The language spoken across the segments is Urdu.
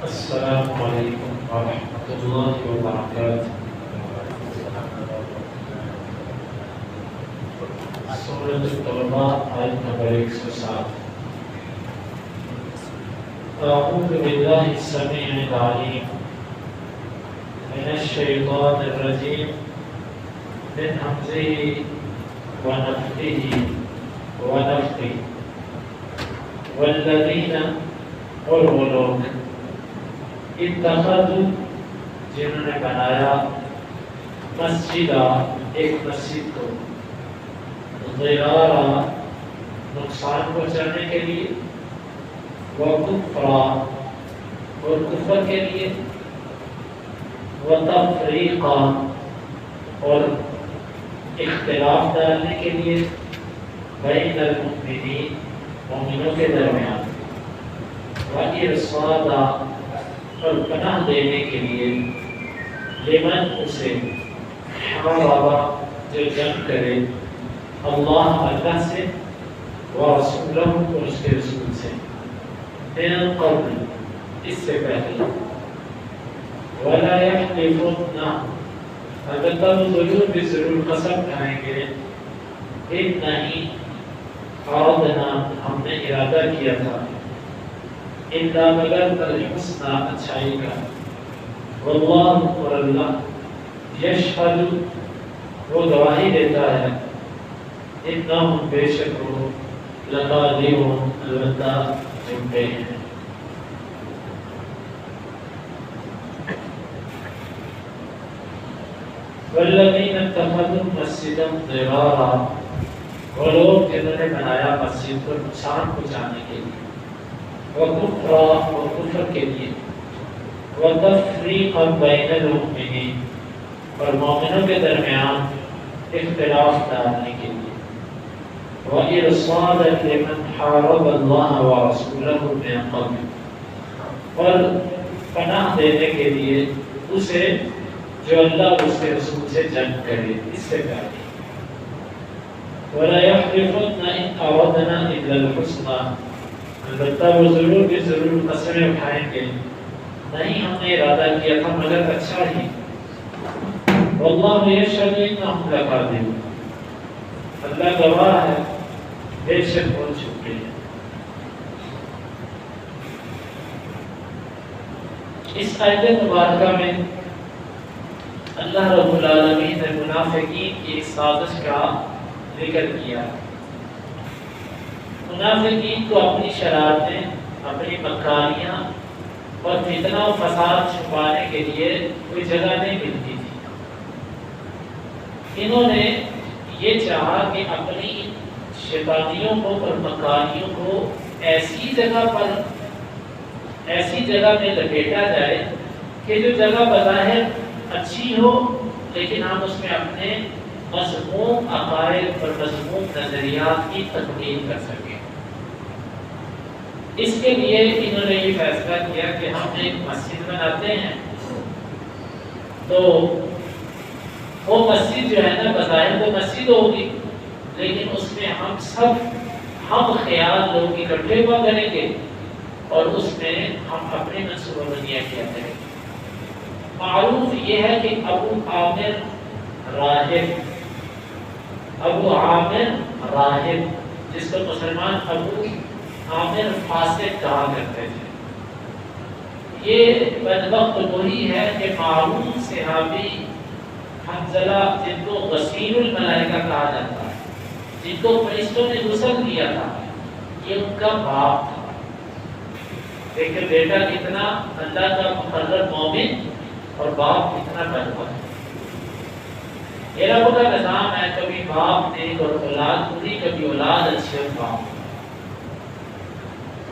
السلام علیکم ورحمۃ اللہ وبرکاتہ۔ سورۃ التوبہ آیت نمبر 107۔ اعوذ باللہ السمیع العلیم من الشیطان الرجیم من ہمزہ ونفخہ ونفخہ والذین، اور وہ لوگ اتخذوا، جنہوں نے بنایا مسجدہ، ایک مسجد کو، ضرارا، نقصان پہنچانے کے لیے، وکفرا، اور کفر کے لیے، وتفریقا، اور اختلاف ڈالنے کے لیے، بین المؤمنین، مومنوں کے درمیان، وارصادا، اور پناہ دینے کے لیے، لمن، اسے، حارب، جو جنگ کرے، اللہ، اللہ سے، ورسولہ، اور اس کے رسول سے، من قبل، اس سے پہلے، ولا یحلفن، البتہ وہ ضرور بھی ضرور قسم کھائیں گے، ان نہیں، عرضنا، ہم نے ارادہ کیا تھا، الا مگر الحسنى، اچھائی کا، واللہ، اور اللہ، یشہد، وہ گواہی دیتا ہے، انہم، بے شک وہ، لکاذبون، البتہ جھوٹے ہیں۔ والذین اتخذوا مسجدا ضرارا، وہ لوگ جنہوں نے بنایا مسجد کو نقصان پہنچانے کے لیے، وکفرا، اور کفر کے لیے، وتفریقا بین المؤمنین، اور مومنوں کے درمیان اختلاف ڈالنے کے لیے، وارصادا لمن حارب اللہ ورسولہ من قبل، اور پناہ دینے کے لیے اسے جو اللہ اور اس کے رسول سے جنگ کرے، اس سے پہلے، ولا یحلفن ان اردنا الا الحسنى، البتہ وہ ضرور بھی ضرور قسمیں اٹھائیں گے، نہیں ہم نے ارادہ کیا تھا مگر اچھا ہی، واللہ یشہد انہم لکاذبون، اللہ گواہ ہے، بے شک وہ جھوٹے ہیں۔ اس آیت مبارکہ میں اللہ رب العالمین نے منافقین کی ایک سازش کا ذکر کیا۔ منافقین کو اپنی شرارتیں، اپنی مکاریاں اور فتنہ و فساد چھپانے کے لیے کوئی جگہ نہیں ملتی تھی۔ انہوں نے یہ چاہا کہ اپنی شیطانیوں کو اور مکاریوں کو ایسی جگہ میں لپیٹا جائے کہ جو جگہ بظاہر اچھی ہو، لیکن ہم اس میں اپنے مذموم عقائد اور مذموم نظریات کی تکمیل کر سکیں۔ اس کے لیے انہوں نے یہ فیصلہ کیا کہ ہم ایک مسجد بناتے ہیں، تو وہ مسجد جو ہے نا، بظاہر وہ مسجد ہوگی، لیکن اس میں ہم خیال لوگ اکٹھے ہوا کریں گے، اور اس میں ہم اپنے منصوبہ بندیاں کیا کریں گے۔ معروف یہ ہے کہ ابو عامر راہب، جس کو مسلمان ابو عامر فاسق کہا کرتے تھے، یہ بدبخت وہی ہے کہ معروف صحابی حنظلہ، جن کو غسیل الملائکہ کہا جاتا ہے، جن کو فرشتوں نے غسل دیا تھا، یہ ان کا باپ تھا۔ دیکھیں بیٹا کتنا اللہ کا مقرر مومن، اور باپ کتنا بدبخت۔ یہ رب کا نظام ہے، کبھی باپ نیک اور اولاد بری، کبھی اولاد اچھی اور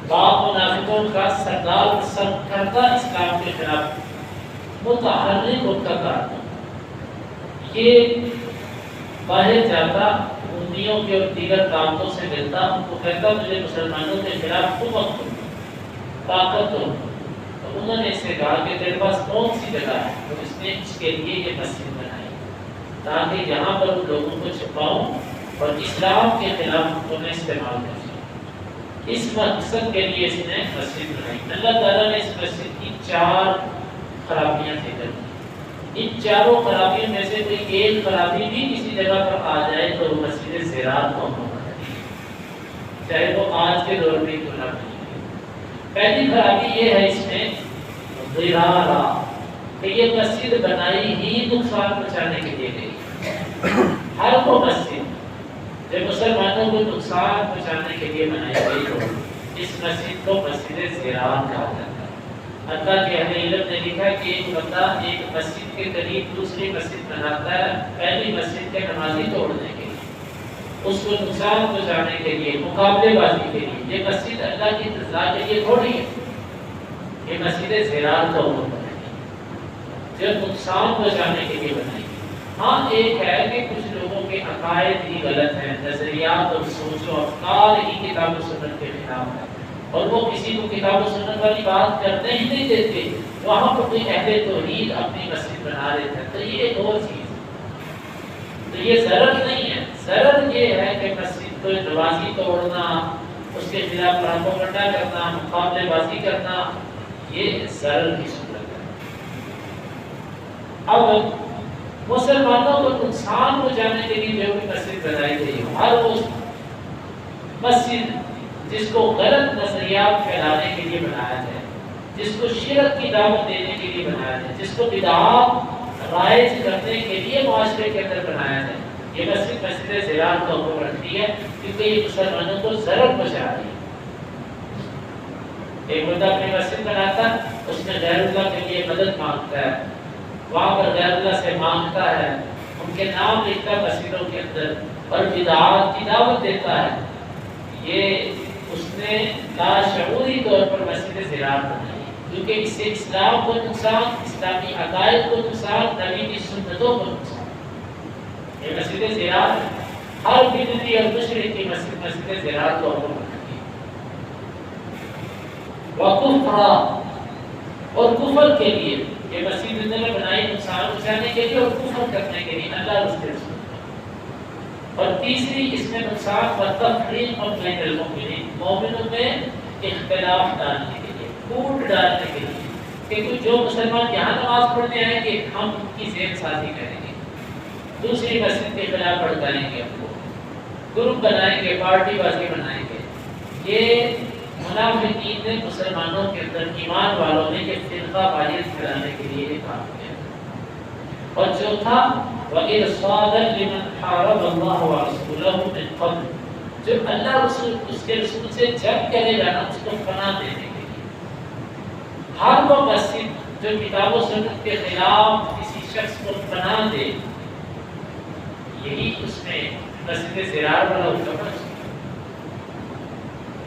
باپ منافقوں کا سرکردہ اسلام کے خلاف متحرک ان کا کارنامہ۔ یہ باہر جاتا، امیوں کے اور دیگر طاقتوں سے ملتا، ان کو کہتا مجھے مسلمانوں کے خلاف قوت دو، طاقت دو۔ تو انہوں نے اس سے کہا کہ تیرے پاس کون سی جگہ ہے؟ تو اس نے اس کے لیے یہ مسجد بنائی، تاکہ یہاں پر ان لوگوں کو چھپاؤں اور اسلام کے خلاف انہیں استعمال کر سکوں۔ اس مقصد کے لیے اس نے مسجد بنائی۔ اللہ تعالیٰ نے اس مسجد کی 4 خرابیاں ذکر کی۔ ان چاروں خرابیوں میں سے کوئی ایک خرابی بھی کسی جگہ پر آ جائے تو وہ مسجد زراعت کو ہونا ہے، چاہے وہ آج کے دور میں کیوں نہ بنی۔ پہلی خرابی یہ ہے اس میں ضرارہ، کہ یہ مسجد بنائی ہی نقصان پہنچانے کے لیے گئی۔ ہر وہ مسجد جو مسلمانوں کو نقصان پہنچانے کے لیے بنائی گئی ہو، اس مسجد کو مسجد زراعت کہا جاتا ہے۔ اللہ کے اہل علم نے لکھا کہ ایک بندہ ایک مسجد کے قریب دوسری مسجد بناتا ہے پہلی مسجد کے نمازی توڑنے کے لیے، اس کو نقصان پہنچانے کے لیے، مقابلے بازی کے لیے۔ یہ مسجد اللہ کی رضا کے لیے تھوڑی ہے، یہ مسجد زراعت کا حکم ہے جو نقصان پہنچانے کے لیے بنائی۔ ہاں ایک ہے کہ کچھ لوگوں کے عقائد ہی غلط ہیں، نظریات اور سوچ و افکار ہی کتاب و سنت کے خلاف ہے، اور وہ کسی کو کتاب و سنت والی بات کرنے ہی نہیں دیتے، وہاں پر کوئی اہل توحید اپنی مسجد بنا لیتا ہے، تو یہ ایک اور چیز ہے۔ تو یہ ضرر نہیں ہے، ضرر یہ ہے کہ مسجد کو نمازی توڑنا، اس کے خلاف پروپیگنڈا کرنا، مقابلے بازی کرنا، یہ ضرر کی صورت ہے۔ اب مسلمانوں کو نقصان پہنچانے کے لیے جو بھی مسجد بنائی گئی ہو، ہر وہ مسجد جس کو غلط نظریات پھیلانے کے لیے بنایا جائے، جس کو شرک کی دعوت دینے کے لیے بنایا جائے، جس کو بدعات رائج کرنے کے لیے معاشرے کے اندر بنایا جائے، یہ مسجد مسجد زراعت کا حکم رکھتی ہے، کیونکہ یہ مسلمانوں کو ضرر پہنچا رہی ہے۔ ایک بندہ اپنی مسجد بناتا ہے، اس میں غیر اللہ کے لیے مدد مانگتا ہے، وہاں پر غیر اللہ سے مانگتا ہے، ان کے نام لکھتا ہے مسجدوں کے اندر اور بدعات کی دعوت دیتا ہے، یہ اس نے لاشعوری طور پر مسجد زراعت بنائی، کیونکہ اس سے اسلام کو نقصان، اسلامی عقائد کو نقصان، نبی کی سنتوں کو نقصان۔ یہ مسجد زراعت ہر بدعتی اور مشرک کی مسجد مسجد زراعت کو حکم رکھتی ہے۔ وکفرا، اور کفر کے لیے یہ مسجد انہوں نے بنائی نقصان پہنچانے کے لیے اور کفر کرنے کے لیے، اللہ اور اس کے رسول۔ اور تیسری اس میں نقصان تفریق بین المؤمنین، مومنوں میں اختلاف ڈالنے کے لیے، پھوٹ ڈالنے کے لیے، کہ کچھ جو مسلمان یہاں نماز پڑھنے آئیں گے ہم ان کی ذہن سازی کریں گے، دوسری مسجد کے خلاف بھڑکائیں گے، ہم کو گروپ بنائیں گے، پارٹی بازی بنائیں گے۔ یہ منافقین نے مسلمانوں کے اندر، ایمان والوں نے یہ فرقہ واریت پھیلانے کے لیے یہ کام کیا۔ اور چوتھا وَإِرْصَادًا لِمَنْ حَارَبَ اللَّهَ وَرَسُولَهُ مِنْ قَبْلُ، جو اللہ رسول اس کے رسول سے جنگ کرے جانا، اس کو پناہ دینے کے لیے۔ ہر وہ مسجد جو کتاب و سنت کے خلاف کسی شخص کو پناہ دے، یہی اس میں مسجد زراعت والا حکم ہے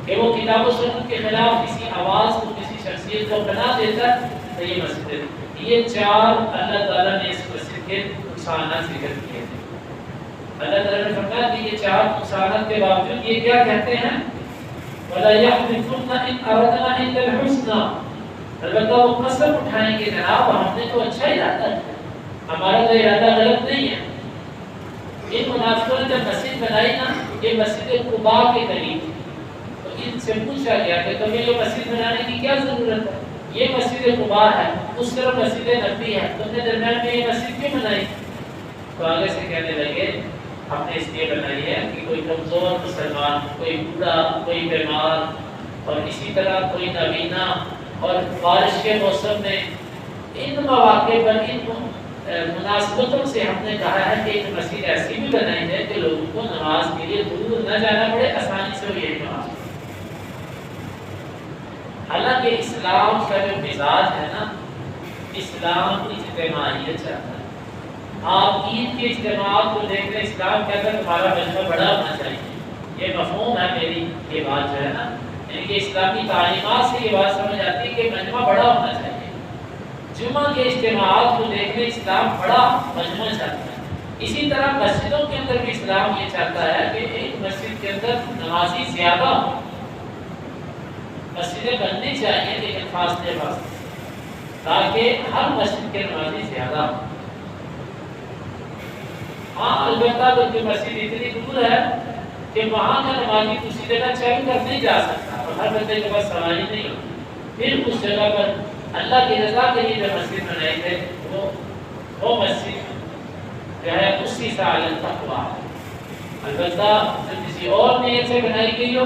کہ وہ کتاب و سنت کے خلاف کسی آواز کو، کسی شخصیت کو پناہ دیتا ہے، تو یہ مسجد۔ یہ 4 اللہ تعالیٰ نے اس مسجد کے نقصانات ذکر کیے ہیں۔ اللہ تعالیٰ نے فرمایا کہ یہ 4 نقصانات کے باوجود یہ کیا کہتے ہیں؟ وَلَا يَحْلِفُنَّ إِنْ أَرَدْنَا إِلَّا الْحُسْنَى، البتہ وہ قسم اٹھائیں گے جناب ہم نے تو اچھا ارادہ ہے، ہمارا تو ارادہ غلط نہیں ہے۔ ان منافقوں نے جب مسجد بنائی نا، یہ مسجد قباء کے قریب تھی، تو ان سے پوچھا گیا کہ تمہیں یہ مسجد بنانے کی کیا ضرورت ہے؟ یہ مسجد قباء ہے، اس طرف مسجد نبوی ہے، تم نے درمیان میں یہ مسجد کیوں بنائی؟ تو آگے سے کہنے لگے ہم نے اس لیے بنائی ہے کہ کوئی کمزور مسلمان، کوئی بوڑھا، کوئی بیمار، اور اسی طرح کوئی نابینا، اور بارش کے موسم میں ان مواقع پر ان مناسبتوں سے ہم نے کہا ہے کہ ایک مسجد ایسی بھی بنائی ہے کہ لوگوں کو نماز کے لیے دور نہ جانا پڑے، آسانی سے وہ یہی نماز پڑھے۔ حالانکہ اسلام کا جو مزاج ہے نا، اسلام اجتماعیت چاہتا ہے۔ آپ عید کے اجتماعات کو دیکھ رہے، اسلام کہتا ہے تمہارا مجمع بڑا ہونا چاہیے، یہ مفہوم ہے میری، یہ بات جو ہے نا، یعنی کہ اسلامی تعلیمات سے یہ بات سمجھ آتی ہے کہ مجمع بڑا ہونا چاہیے۔ جمعہ کے اجتماعات کو دیکھ رہے، اسلام بڑا مجمع چاہتا ہے۔ اسی طرح مسجدوں کے اندر بھی اسلام یہ چاہتا ہے کہ ایک مسجد کے اندر نمازی زیادہ ہو، مسجدیں بننی چاہیے لیکن فاصلے فاصلے، تاکہ ہر مسجد کے نمازی زیادہ ہو۔ ہاں البتہ کہ مسجد اتنی دور ہے کہ وہاں کا نمازی دوسری جگہ چل کر نہیں جا سکتا، ہر بندے کے پاس سواری نہیں ہوتی. پھر اس جگہ پر اللہ کی رضا کے لیے جو مسجد بنائی ہے وہ مسجد جو ہے اسی سال تقویٰ ہے. البتہ جو کسی اور نیت سے بنائی گئی ہو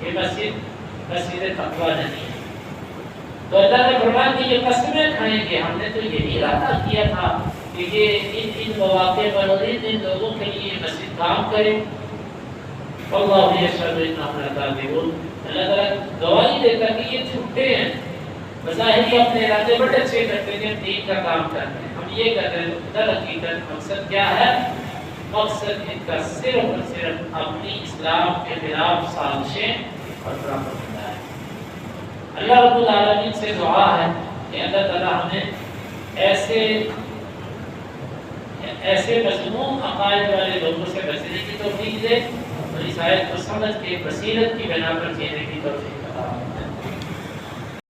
یہ مسجد تقویٰ نہیں ہے. تو اللہ نے فرمایا کہ یہ قسمیں کھائیں گے، ہم نے تو یہی ارادہ کیا تھا کہ یہ ان مواقع پر اور ان لوگوں کے لیے مسجد کام کرے. اللہ یشہد انہم لکاذبون. اللہ تعالیٰ گواہی دیتا کہ یہ جھوٹے ہیں. بظاہر یہ اپنے ارادے بڑے اچھے کرتے ہیں، دین کا کام کرتے ہیں، ہم یہ کرتے ہیں، در حقیقت مقصد کیا ہے؟ مقصد ان کا صرف اور صرف اپنی اسلام کے خلاف سازشیں اور پراپگنڈا ہے. اللہ رب العالمین سے دعا ہے کہ اللہ تعالیٰ ہمیں ایسے مذموم عقائد والے لوگوں سے بچنے کی توفیق دے اور اس آیت کو سمجھ کے بصیرت کی بنا پر جینے کی توفیق